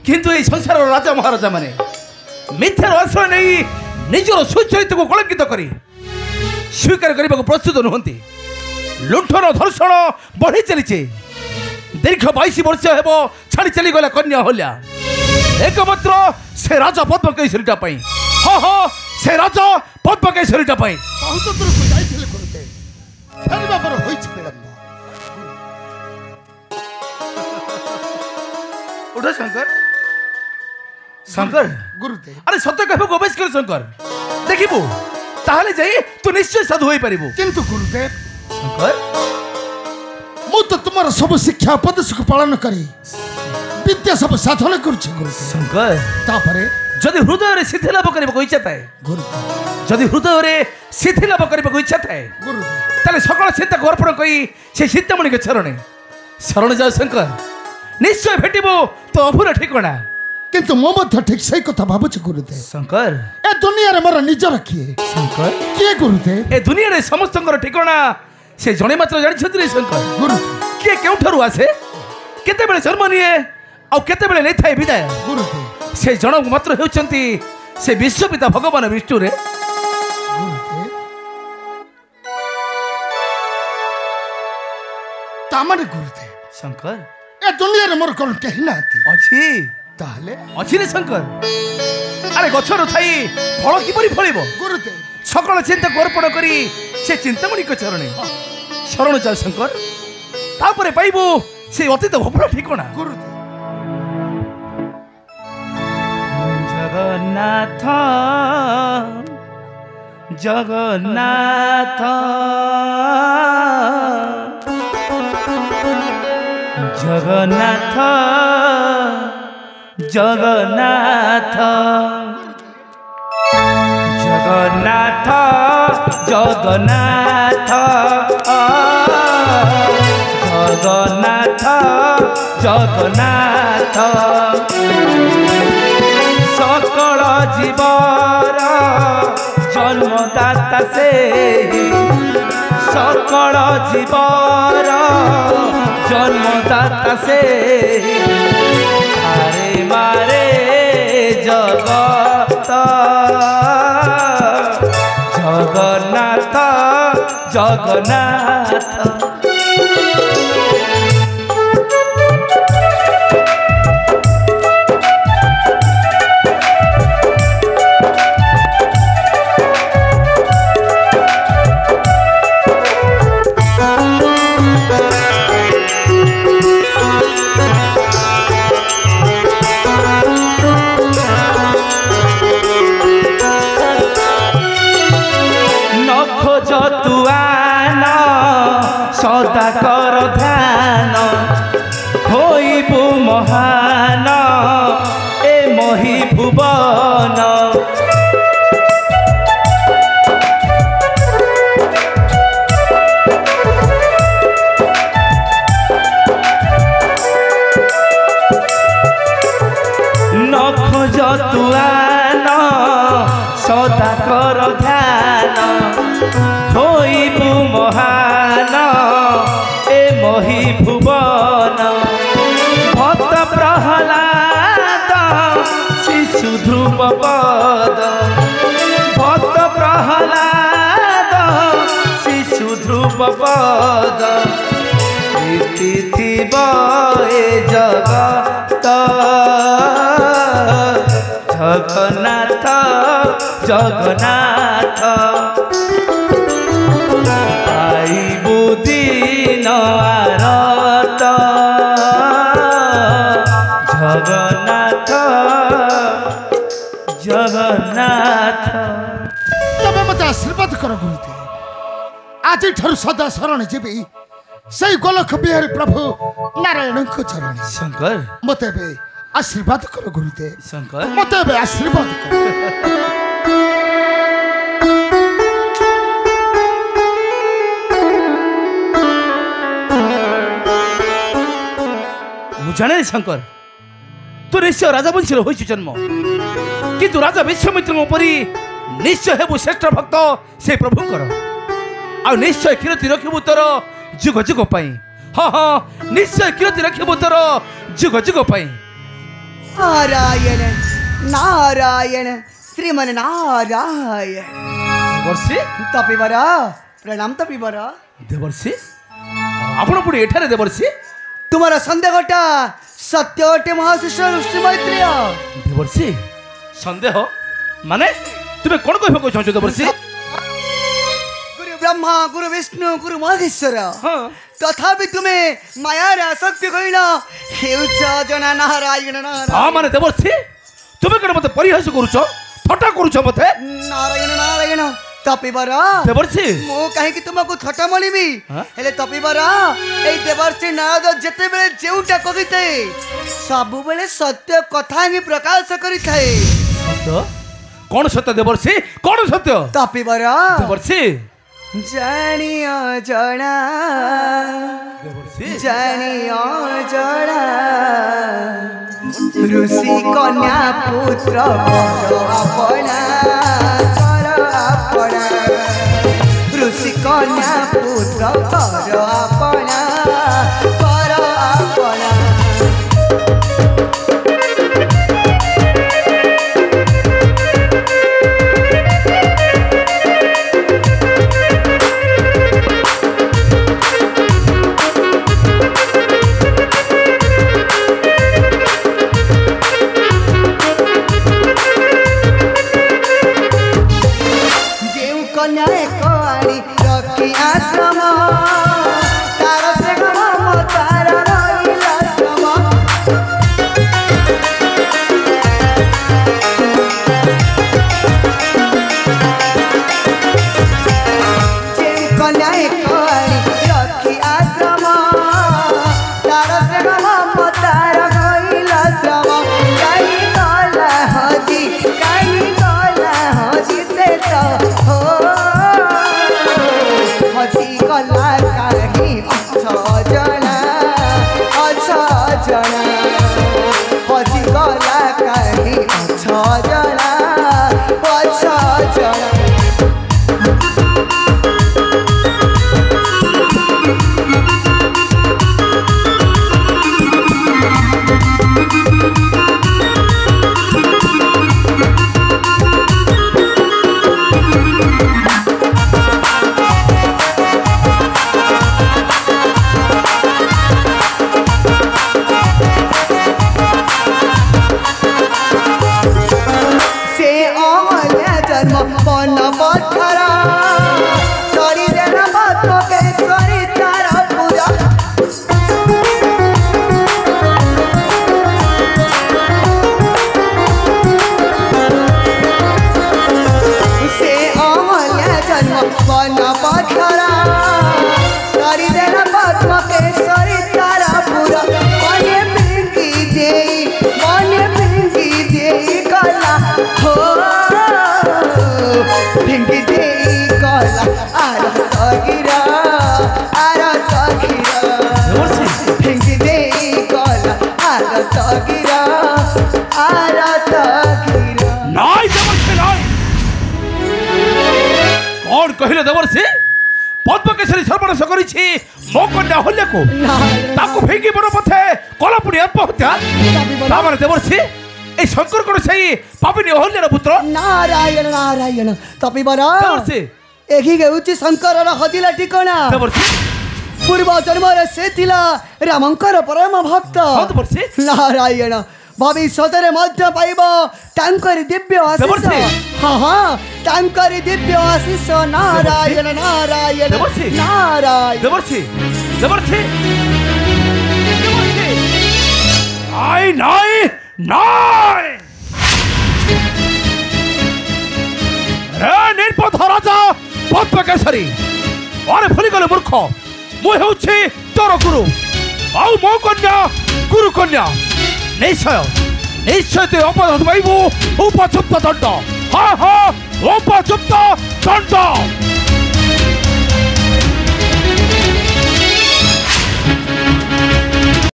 किंतु ये संसार राजा महाराजा माने मिथ्यार आश्रय नहीं निजर सुचरित को कलंकित करी स्वीकार करने को प्रस्तुत नुहति लुंठन धर्षण बढ़ी चली दीर्घ 22 वर्ष हेब छाड़ी चली गला कन्या हल्या एकमात्र से राजा पद्मकेशरीटा पाई हाँ हाँ से राजा पद्मकेशरीटा पाई बहुत दूर को जाइथिले गुरुते फेरबा पर होई छ विलंब उठो शंकर शंकर गुरुते अरे सत्य कहबो गोबेश कर शंकर देखिबो ताहले जाई तू निश्चय साधु होई परिबो किंतु गुरुदेव शंकर मु तो तुम्हारा सब शिक्षा उपदेश को पालन करी विद्या सब साधन करुछ गुरुदेव शंकर तापरे जदि हृदय रे सिद्धि लाभ करबो इच्छा थाए गुरुदेव जदि हृदय रे सिद्धि लाभ करबो इच्छा थाए गुरुदेव ताले सकल चिंता को अर्पण कई से चिंतामणि के चरणे शरण जाओ शंकर निश्चय भेटिबो तो अभूरा ठिकाना किंतु मो मध्य ठीक सही कथा भाबुछ गुरुदेव शंकर ए दुनिया रे मोर निजर किए शंकर किए गुरुदेव ए दुनिया रे समस्तंकर ठिकाना से जणे मात्र जानि छथि रे शंकर गुरुदेव किए केउठारु आसे केते बेले जन्म निए आ केते बेले नै थाए विदाय गुरुदेव से जण मात्र हेउचंती से विश्वपिता भगवान विष्णु रे गुरुदेव तामने गुरुदेव शंकर ए दुनिया रे मोर कोन केहि नाती अछि ताहले अछि रे शंकर अरे गछर थाई फल किपरि फळिबो गुरुदेव सकल चिंता को अर्पण करी से चिंतामणि को चरणे शरण जा शंकर तापरे पाइबो से अतीत भवरा ठिकाना गुरुदेव जगन्नाथ जगन्नाथ जगन्नाथ जगन्नाथ जगन्नाथ जगन्नाथ जगन्नाथ जगन्नाथ सकल जीवर जन्मदाता से सकल जीवर जन्मदाता से अरे मारे जगत जगन्नाथ जगन्नाथ सदा कर ध्यान होइबु महान ए मही भुवन नख जतुआन सदा कर ध्यान होइबु महान ए मही भुवन भक्त प्रहलाद शिशु ध्रुव पद भक्त प्रहलाद शिशु ध्रुव पद प्रीति थिब ए जगत जगन्नाथ जगन्नाथ आइबु दिन आरत जगन्नाथ जगन्नाथ तबे मते आशीर्वाद कर गुरुदेव आज ठरु सदा शरण जेबी सही गोलख बिहारी प्रभु नारायण को चरण शंकर मते बे आशीर्वाद कर गुरुदेव शंकर मते बे आशीर्वाद कर जाने शंकर तू निश्चय राजा वंशी होइछु जन्म किंतु राजा विश्वामित्र परी निश्चय हेबु श्रेष्ठ भक्त से प्रभुकर आ निश्चय कीर्ति रखिबु तोर जुग जुग पाई हाँ हाँ निश्चय कीर्ति रखिबु तोर जुग जुग पाई नारायण नारायण श्रीमन नारायण देवर्षि तपिबर प्रणाम तपिबर देवर्षि आपण पुणी एठारे देवर्षि तुम्हारा संदेहटा सत्य अटे महाशिष्य ऋषि मैत्रेय देवर्षि संदेह माने तुमे कोन कहबो चाहछो देवर्षि गुरु ब्रह्मा गुरु विष्णु गुरु महेश्वर हां तथापि तुम्हें मायार आसक्ति कहिल हेउच जना नारायण नारायण हां माने देवर्षि तुमे कोन मते परिहास करूछो थट्टा करूछो मते नारायण नारायण तपिबर देवर्षि मो कहीं तुमको थटा मलिबी हाँ? हेले तपिबर ए देवर्षि नारद जेते बेले जेउटा कहिते सब बेले सत्य कथा ही प्रकाश करिथाए सत्य कोन सत्य देवर्षि कोन सत्य तपिबर देवर्षि जानियो जना देवर्षि जानियो जना ऋषि कन्या पुत्र कर अपना ऋषि कन्या पुत्र कर अपना कहिले देवर्षि पद्मकेशरी सर्वनाश करिछि मो कन्या हल्ल्या को ताको फेंकी बड़ पथे कलापुड़ी आत्महत्या तामाने देवर्षि ए शंकर कोन सही पापिनी हल्ल्यार पुत्र नारायण नारायण तपिबर देवर्षि एही गेउछि शंकर हदिला ठिकाना देवर्षि पूर्व जन्म से थिला रामंकर परम भक्त देवर्षि नारायण भविष्य मध्य पाइब तांकर दिव्य आशीष हाँ हाँ तांकर दिव्य आशीष नारायण नारायण देवर्षि नारायण देवर्षि देवर्षि नाई नाई नाई रे निर्पथ राजा पद्मकेशरी अरे भूली गले मूर्ख मु हेउछि तोर गुरु आउ मो कन्या गुरु कन्या निश्चय निश्चय ते अपराध पाइबु उपयुक्त दंड हाँ हाँ उपयुक्त दंड